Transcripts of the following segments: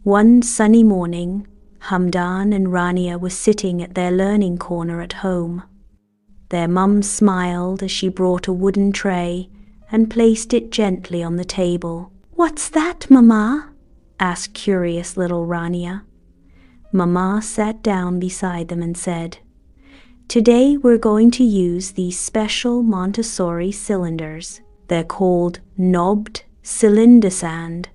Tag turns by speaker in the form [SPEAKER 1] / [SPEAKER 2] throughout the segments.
[SPEAKER 1] One sunny morning, Hamdan and Rania were sitting at their learning corner at home. Their mum smiled as she brought a wooden tray and placed it gently on the table. "What's that, Mama?" asked curious little Rania. Mama sat down beside them and said, "Today we're going to use these special Montessori cylinders. They're called knobbed cylinder sand.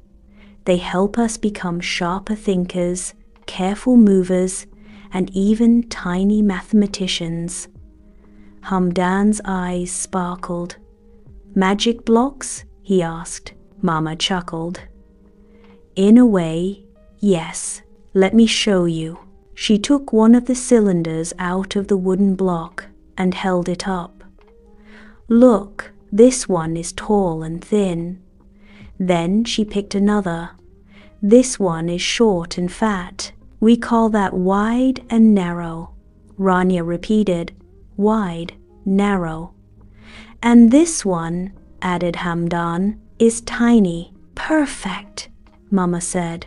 [SPEAKER 1] They help us become sharper thinkers, careful movers, and even tiny mathematicians." Hamdan's eyes sparkled. "Magic blocks?" he asked. Mama chuckled. "In a way, yes. Let me show you." She took one of the cylinders out of the wooden block and held it up. "Look, this one is tall and thin." Then she picked another. "This one is short and fat. We call that wide and narrow." Rania repeated, "Wide, narrow." "And this one," added Hamdan, "is tiny." "Perfect," Mama said.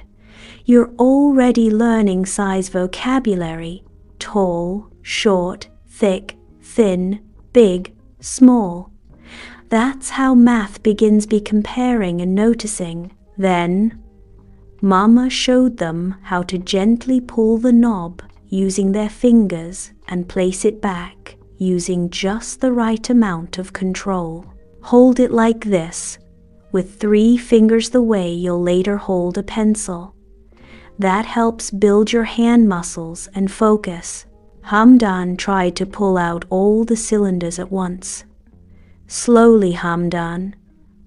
[SPEAKER 1] "You're already learning size vocabulary. Tall, short, thick, thin, big, small. That's how math begins by comparing and noticing." Then Mama showed them how to gently pull the knob using their fingers and place it back using just the right amount of control. Hold it like this, with 3 fingers the way you'll later hold a pencil. That helps build your hand muscles and focus. Hamdan tried to pull out all the cylinders at once. "Slowly, Hamdan,"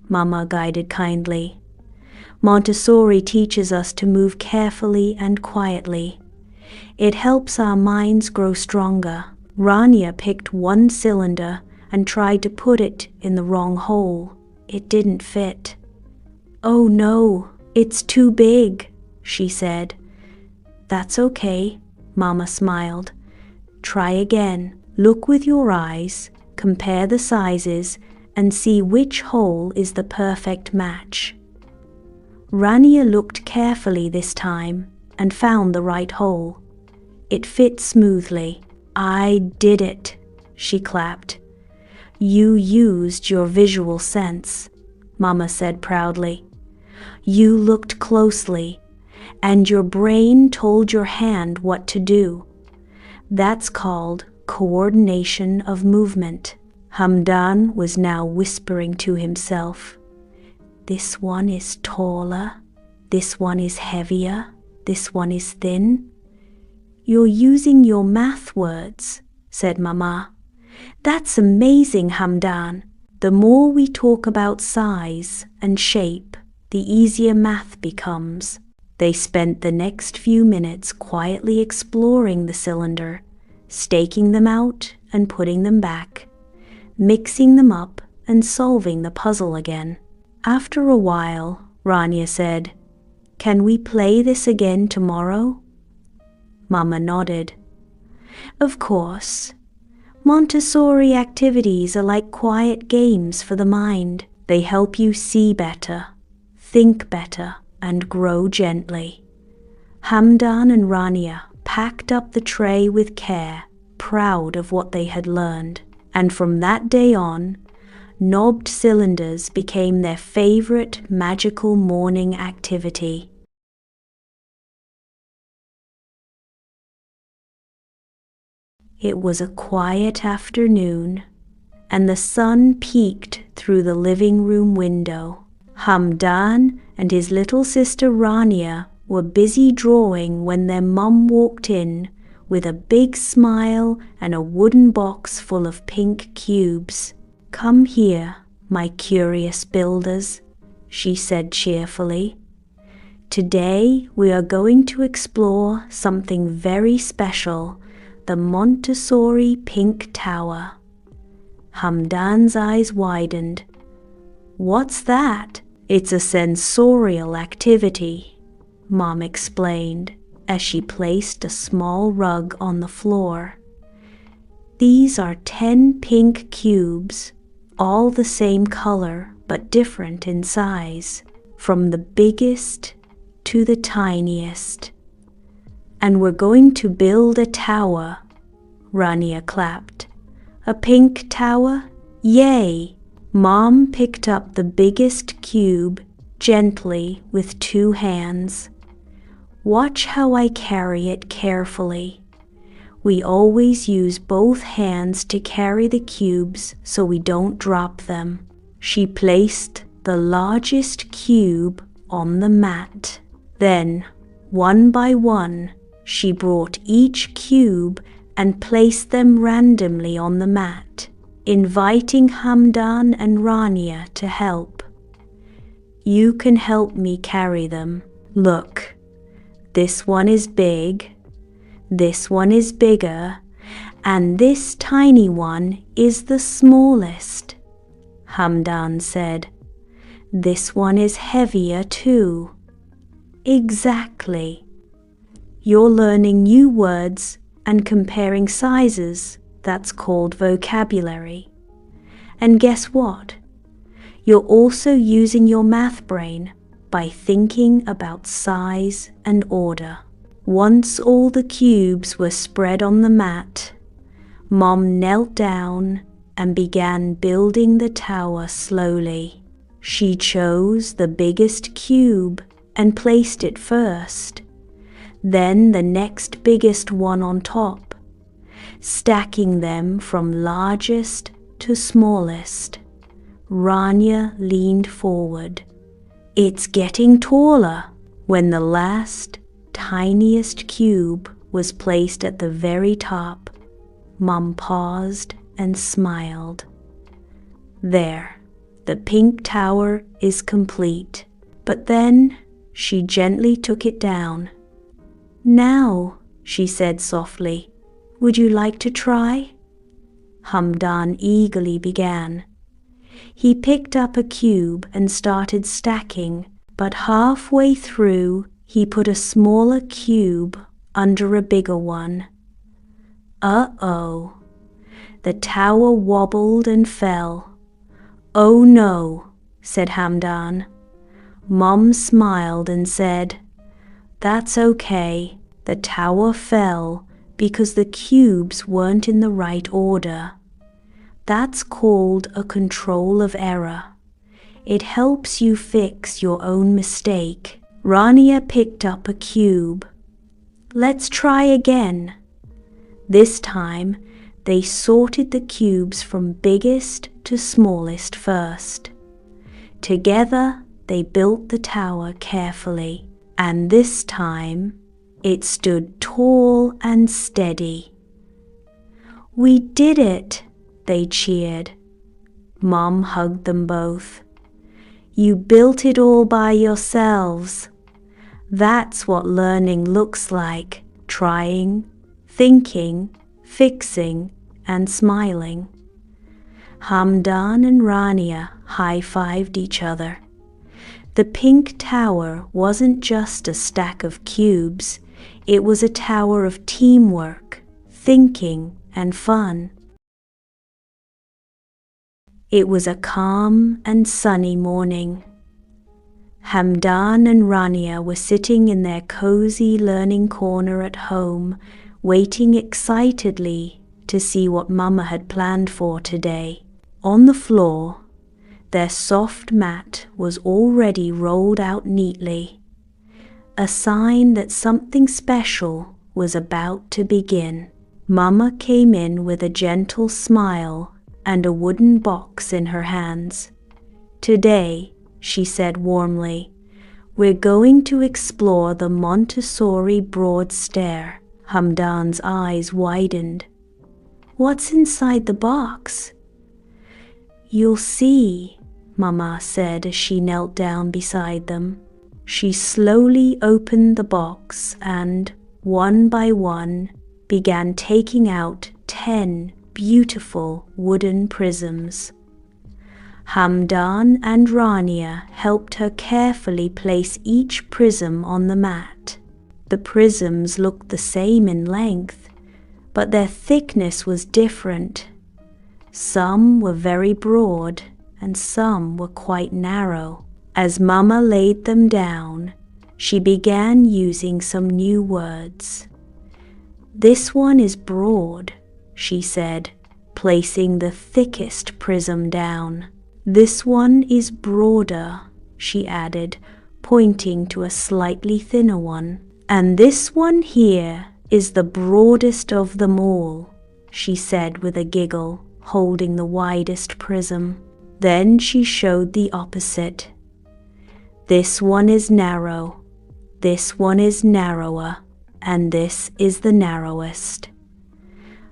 [SPEAKER 1] Mama guided kindly. "Montessori teaches us to move carefully and quietly. It helps our minds grow stronger." Rania picked one cylinder and tried to put it in the wrong hole. It didn't fit. "Oh no, it's too big," she said. "That's okay," Mama smiled. "Try again. Look with your eyes, compare the sizes, and see which hole is the perfect match." Rania looked carefully this time and found the right hole. It fit smoothly. "I did it," she clapped. "You used your visual sense," Mama said proudly. "You looked closely, and your brain told your hand what to do. That's called coordination of movement." Hamdan was now whispering to himself, "This one is taller, this one is heavier, this one is thin." "You're using your math words," said Mama. "That's amazing, Hamdan. The more we talk about size and shape, the easier math becomes." They spent the next few minutes quietly exploring the cylinder, staking them out and putting them back, mixing them up and solving the puzzle again. After a while, Rania said, "Can we play this again tomorrow?" Mama nodded. "Of course. Montessori activities are like quiet games for the mind. They help you see better, think better, and grow gently." Hamdan and Rania packed up the tray with care, proud of what they had learned. And from that day on, knobbed cylinders became their favorite magical morning activity. It was a quiet afternoon, and the sun peeked through the living room window. Hamdan and his little sister Rania were busy drawing when their mum walked in with a big smile and a wooden box full of pink cubes. "Come here, my curious builders," she said cheerfully. "Today we are going to explore something very special, the Montessori Pink Tower." Hamdan's eyes widened. "What's that?" "It's a sensorial activity," Mom explained as she placed a small rug on the floor. "These are 10 pink cubes, all the same color but different in size. From the biggest to the tiniest. And we're going to build a tower. Rania clapped. A pink tower? Yay! Mom picked up the biggest cube gently with 2 hands. Watch how I carry it carefully. We always use both hands to carry the cubes so we don't drop them. She placed the largest cube on the mat. Then, one by one, she brought each cube and placed them randomly on the mat, inviting Hamdan and Rania to help. You can help me carry them. Look, this one is big, this one is bigger, and this tiny one is the smallest. Hamdan said, This one is heavier too. Exactly. You're learning new words and comparing sizes. That's called vocabulary. And guess what? You're also using your math brain by thinking about size and order. Once all the cubes were spread on the mat, Mom knelt down and began building the tower slowly. She chose the biggest cube and placed it first, then the next biggest one on top, stacking them from largest to smallest. Rania leaned forward. It's getting taller. When the last, tiniest cube was placed at the very top, Mom paused and smiled. There, the pink tower is complete. But then she gently took it down. Now, she said softly, would you like to try? Hamdan eagerly began. He picked up a cube and started stacking, but halfway through he put a smaller cube under a bigger one. Uh-oh. The tower wobbled and fell. Oh no, said Hamdan. Mom smiled and said, That's okay. The tower fell because the cubes weren't in the right order. That's called a control of error. It helps you fix your own mistake. Rania picked up a cube. Let's try again. This time, they sorted the cubes from biggest to smallest first. Together, they built the tower carefully, and this time, it stood tall and steady. We did it, they cheered. Mom hugged them both. You built it all by yourselves. That's what learning looks like, trying, thinking, fixing, and smiling. Hamdan and Rania high-fived each other. The pink tower wasn't just a stack of cubes, it was a tower of teamwork, thinking, and fun. It was a calm and sunny morning. Hamdan and Rania were sitting in their cozy learning corner at home, waiting excitedly to see what Mama had planned for today. On the floor, their soft mat was already rolled out neatly, a sign that something special was about to begin. Mama came in with a gentle smile and a wooden box in her hands. Today, she said warmly, we're going to explore the Montessori broad stair. Hamdan's eyes widened. What's inside the box? You'll see, Mama said as she knelt down beside them. She slowly opened the box and, one by one, began taking out 10 beautiful wooden prisms. Hamdan and Rania helped her carefully place each prism on the mat. The prisms looked the same in length, but their thickness was different. Some were very broad and some were quite narrow. As Mama laid them down, She began using some new words. "This one is broad," she said, placing the thickest prism down. "This one is broader," she added, pointing to a slightly thinner one. "And this one here is the broadest of them all," she said with a giggle, holding the widest prism. Then she showed the opposite. "This one is narrow, this one is narrower, and this is the narrowest."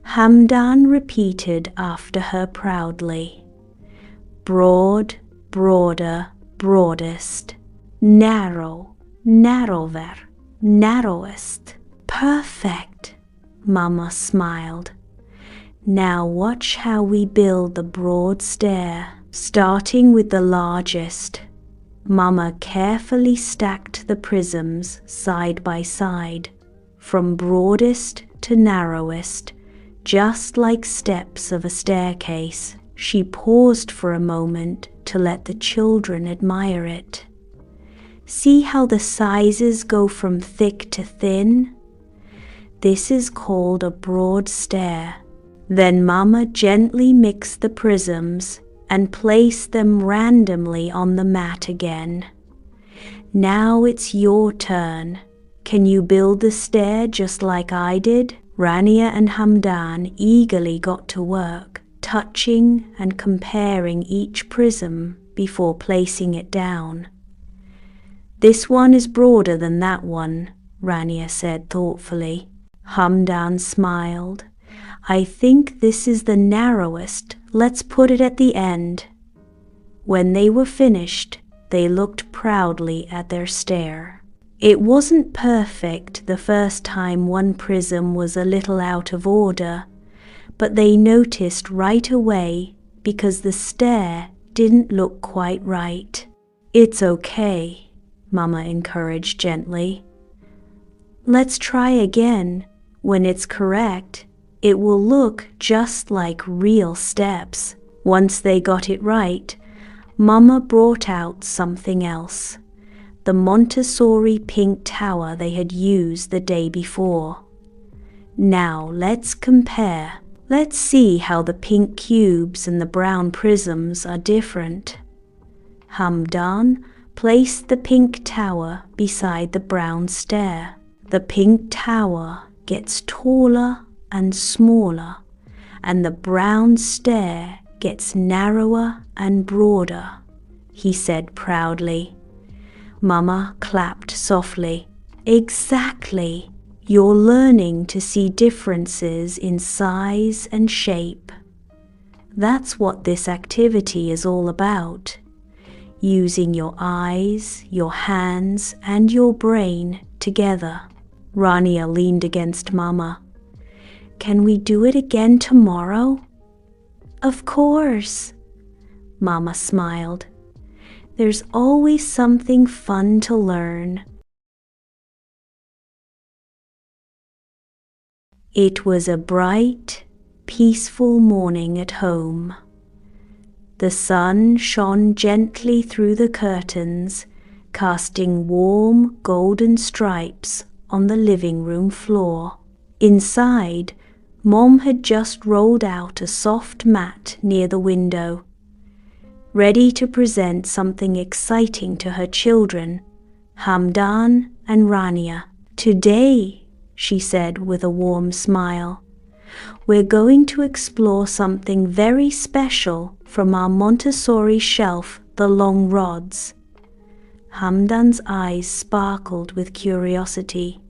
[SPEAKER 1] Hamdan repeated after her proudly. "Broad, broader, broadest. Narrow, narrower, narrowest." "Perfect," Mama smiled. "Now watch how we build the broad stair, starting with the largest." Mama carefully stacked the prisms side by side, from broadest to narrowest, just like steps of a staircase. She paused for a moment to let the children admire it. "See how the sizes go from thick to thin? This is called a broad stair." Then Mama gently mixed the prisms and placed them randomly on the mat again. "Now it's your turn. Can you build the stair just like I did?" Rania and Hamdan eagerly got to work, touching and comparing each prism before placing it down. "This one is broader than that one," Rania said thoughtfully. Hamdan smiled. "I think this is the narrowest. Let's put it at the end." When they were finished, they looked proudly at their stair. It wasn't perfect the first time one prism was a little out of order, but they noticed right away because the stair didn't look quite right. "It's okay," Mama encouraged gently. "Let's try again. When it's correct, it will look just like real steps." Once they got it right, Mama brought out something else. The Montessori pink tower they had used the day before. "Now let's compare. Let's see how the pink cubes and the brown prisms are different." Hamdan placed the pink tower beside the brown stair. The pink tower gets taller and smaller, and the brown stair gets narrower and broader, he said proudly. Mama clapped softly. "Exactly. You're learning to see differences in size and shape. That's what this activity is all about. Using your eyes, your hands, and your brain together." Rania leaned against Mama. "Can we do it again tomorrow?" "Of course," Mama smiled. "There's always something fun to learn." It was a bright, peaceful morning at home. The sun shone gently through the curtains, casting warm golden stripes on the living room floor. Inside, Mom had just rolled out a soft mat near the window, ready to present something exciting to her children, Hamdan and Rania. "Today," she said with a warm smile, "we're going to explore something very special from our Montessori shelf, the long rods." Hamdan's eyes sparkled with curiosity.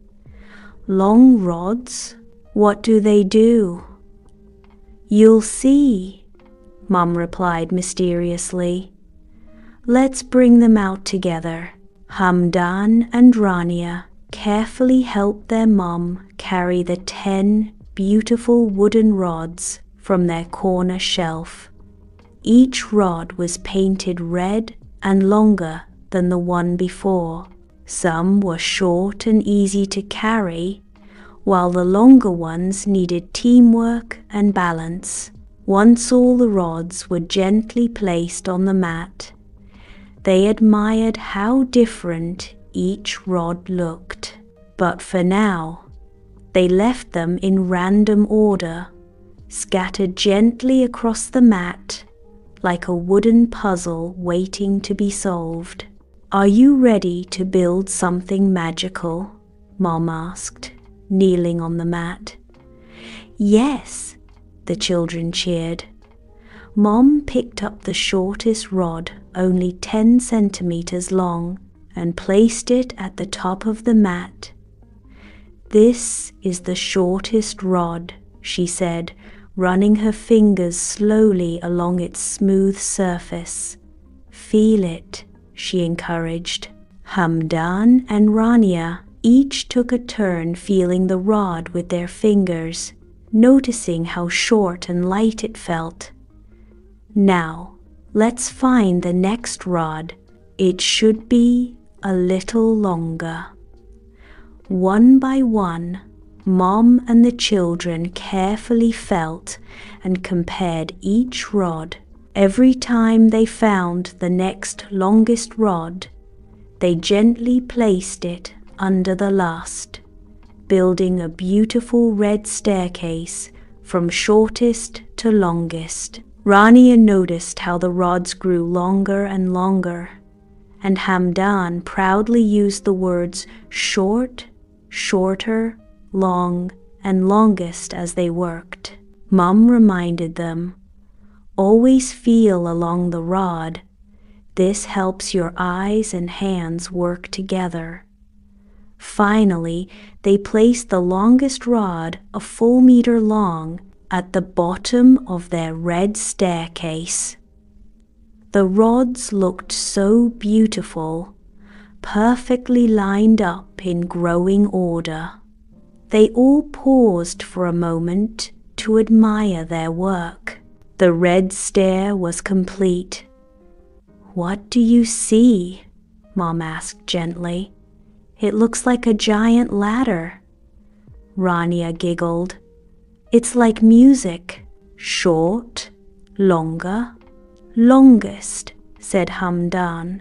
[SPEAKER 1] "Long rods? What do they do?" "You'll see," Mom replied mysteriously. "Let's bring them out together." Hamdan and Rania carefully helped their mom carry the 10 beautiful wooden rods from their corner shelf. Each rod was painted red and longer than the one before. Some were short and easy to carry, while the longer ones needed teamwork and balance. Once all the rods were gently placed on the mat, they admired how different each rod looked. But for now, they left them in random order, scattered gently across the mat, like a wooden puzzle waiting to be solved. "Are you ready to build something magical?" Mom asked, kneeling on the mat. "Yes," the children cheered. Mom picked up the shortest rod, only 10 centimeters long, and placed it at the top of the mat. "This is the shortest rod," she said, running her fingers slowly along its smooth surface. "Feel it," she encouraged. Hamdan and Rania each took a turn feeling the rod with their fingers, noticing how short and light it felt. "Now, let's find the next rod. It should be a little longer." One by one, Mom and the children carefully felt and compared each rod. Every time they found the next longest rod, they gently placed it under the last, building a beautiful red staircase from shortest to longest. Rania noticed how the rods grew longer and longer, and Hamdan proudly used the words short, shorter, long, and longest as they worked. Mom reminded them, "Always feel along the rod. This helps your eyes and hands work together." Finally, they placed the longest rod, a full meter long, at the bottom of their red staircase. The rods looked so beautiful, perfectly lined up in growing order. They all paused for a moment to admire their work. The red stair was complete. "What do you see?" Mom asked gently. "It looks like a giant ladder." Rania giggled. "It's like music. Short, longer, longest," said Hamdan,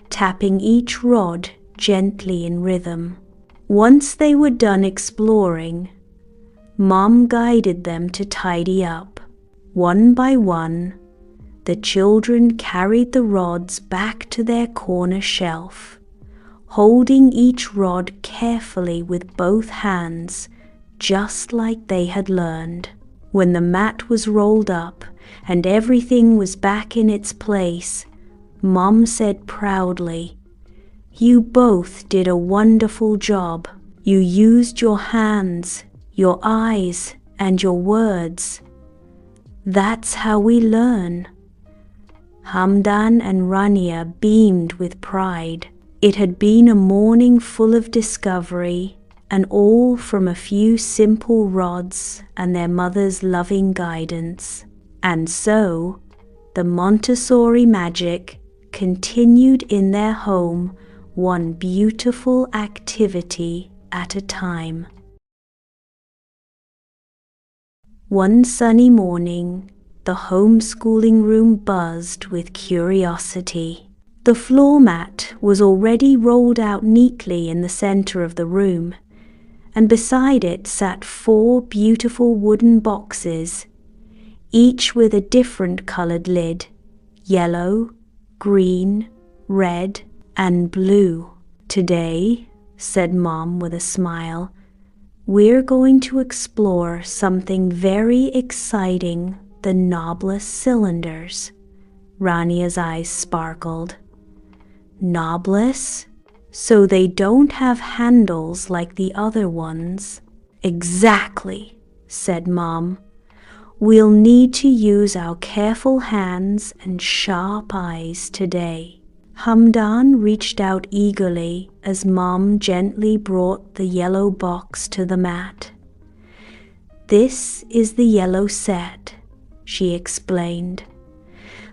[SPEAKER 1] tapping each rod gently in rhythm. Once they were done exploring, Mom guided them to tidy up. One by one, the children carried the rods back to their corner shelf, holding each rod carefully with both hands, just like they had learned. When the mat was rolled up and everything was back in its place, Mom said proudly, "You both did a wonderful job. You used your hands, your eyes, and your words. That's how we learn." Hamdan and Rania beamed with pride. It had been a morning full of discovery, and all from a few simple rods and their mother's loving guidance. And so, the Montessori magic continued in their home, one beautiful activity at a time. One sunny morning, the homeschooling room buzzed with curiosity. The floor mat was already rolled out neatly in the center of the room, and beside it sat 4 beautiful wooden boxes, each with a different colored lid: yellow, green, red, and blue. "Today," said Mom with a smile, "we're going to explore something very exciting, the knobless cylinders." Rania's eyes sparkled. "Knobless? So they don't have handles like the other ones?" "Exactly," said Mom. "We'll need to use our careful hands and sharp eyes today." Hamdan reached out eagerly as Mom gently brought the yellow box to the mat. "This is the yellow set," she explained.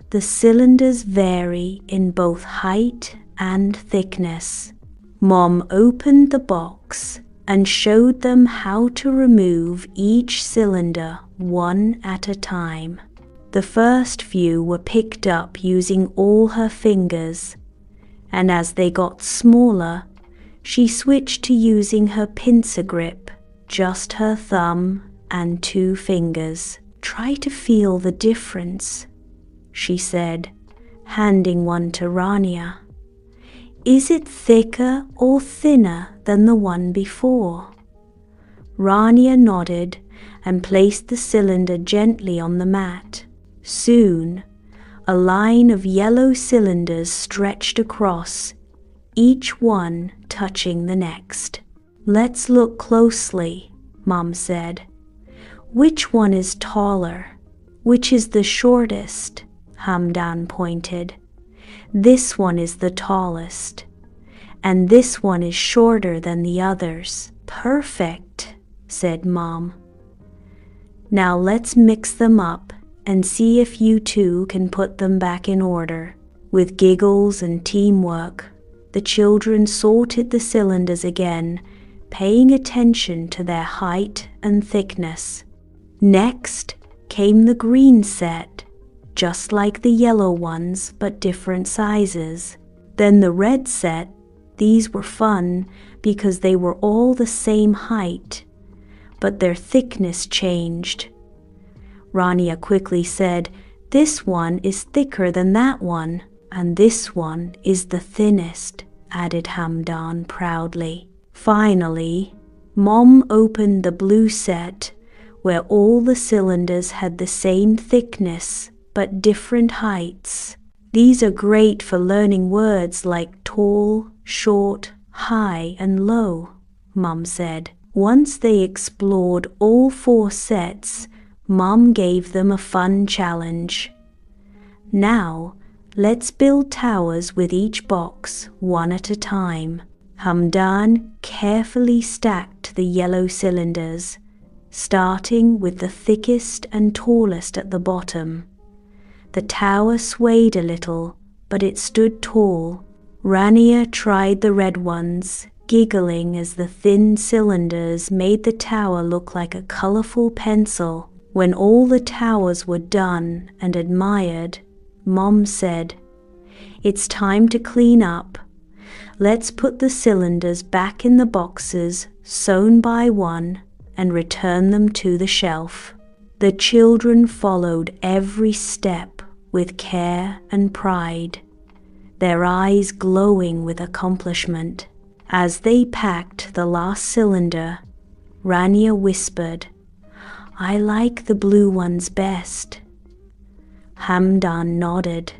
[SPEAKER 1] "The cylinders vary in both height and thickness." Mom opened the box and showed them how to remove each cylinder one at a time. The first few were picked up using all her fingers, and as they got smaller, She switched to using her pincer grip, just her thumb and 2 fingers. "Try to feel the difference," she said, handing one to Rania. "Is it thicker or thinner than the one before?" Rania nodded and placed the cylinder gently on the mat. Soon, a line of yellow cylinders stretched across, each one touching the next. "Let's look closely," Mom said. "Which one is taller? Which is the shortest?" Hamdan pointed. "This one is the tallest, and this one is shorter than the others." "Perfect," said Mom. "Now let's mix them up and see if you two can put them back in order." With giggles and teamwork, the children sorted the cylinders again, paying attention to their height and thickness. Next came the green set, just like the yellow ones but different sizes. Then the red set. These were fun because they were all the same height, but their thickness changed. Rania quickly said, "This one is thicker than that one, and this one is the thinnest," added Hamdan proudly. Finally, Mom opened the blue set, where all the cylinders had the same thickness but different heights. "These are great for learning words like tall, short, high, and low," Mom said. Once they explored all 4 sets, Mom gave them a fun challenge. "Now, let's build towers with each box, one at a time." Hamdan carefully stacked the yellow cylinders, starting with the thickest and tallest at the bottom. The tower swayed a little, but it stood tall. Rania tried the red ones, giggling as the thin cylinders made the tower look like a colorful pencil. When all the towers were done and admired, Mom said, "It's time to clean up. Let's put the cylinders back in the boxes, sewn by one, and return them to the shelf." The children followed every step with care and pride, their eyes glowing with accomplishment. As they packed the last cylinder, Rania whispered, "I like the blue ones best." Hamdan nodded.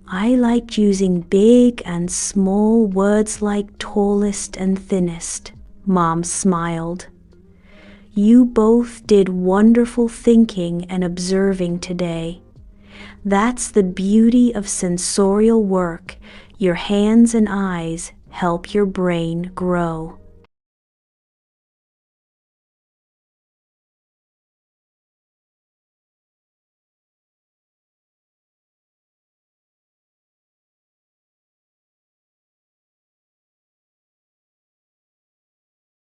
[SPEAKER 1] "I liked using big and small words like tallest and thinnest." Mom smiled. "You both did wonderful thinking and observing today. That's the beauty of sensorial work. Your hands and eyes help your brain grow."